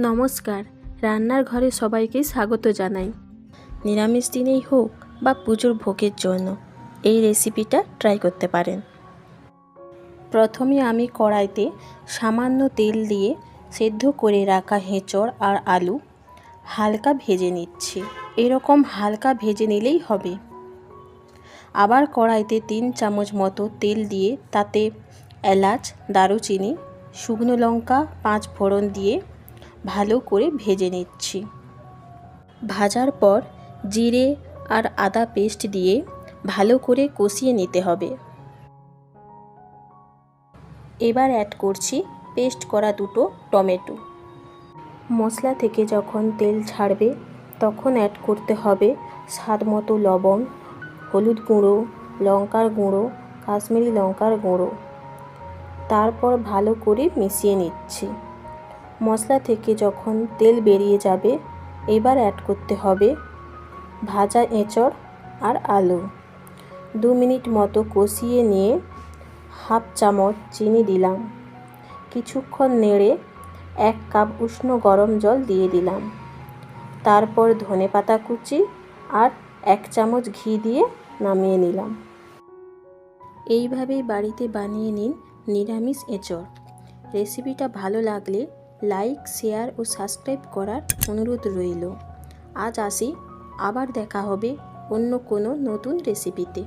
নমস্কার, রান্নার ঘরে সবাইকে স্বাগত জানাই। নিরামিষ দিনেই হোক বা পুজোর ভোগের জন্য এই রেসিপিটা ট্রাই করতে পারেন। প্রথমে আমি কড়াইতে সামান্য তেল দিয়ে সেদ্ধ করে রাখা এঁচড় আর আলু হালকা ভেজে নিচ্ছি। এরকম হালকা ভেজে নিলেই হবে। আবার কড়াইতে 3 চামচ মতো তেল দিয়ে তাতে এলাচ, দারুচিনি, শুকনো লঙ্কা, 5 ফোড়ন দিয়ে ভালো করে ভেজে নিচ্ছি। ভাজার পর জিরে আর আদা পেস্ট দিয়ে ভালো করে কষিয়ে নিতে হবে। এবার অ্যাড করছি পেস্ট করা 2টো টমেটো। মশলা থেকে যখন তেল ছাড়বে তখন অ্যাড করতে হবে স্বাদ মতো লবণ, হলুদ গুঁড়ো, লঙ্কার গুঁড়ো, কাশ্মীরি লঙ্কার গুঁড়ো। তারপর ভালো করে মিশিয়ে নিচ্ছি। মশলা থেকে যখন তেল বেরিয়ে যাবে এবার অ্যাড করতে হবে ভাজা এঁচড় আর আলু। 2 মিনিট মতো কষিয়ে নিয়ে 1/2 চামচ চিনি দিলাম। কিছুক্ষণ নেড়ে 1 কাপ উষ্ণ গরম জল দিয়ে দিলাম। তারপর ধনেপাতা কুচি আর 1 চামচ ঘি দিয়ে নামিয়ে নিলাম। এইভাবেই বাড়িতে বানিয়ে নিন নিরামিষ এঁচড়। রেসিপিটা ভালো লাগলে লাইক, শেয়ার ও সাবস্ক্রাইব করার অনুরোধ রইল। আজ আসি, আবার দেখা হবে অন্য কোনো নতুন রেসিপিতে।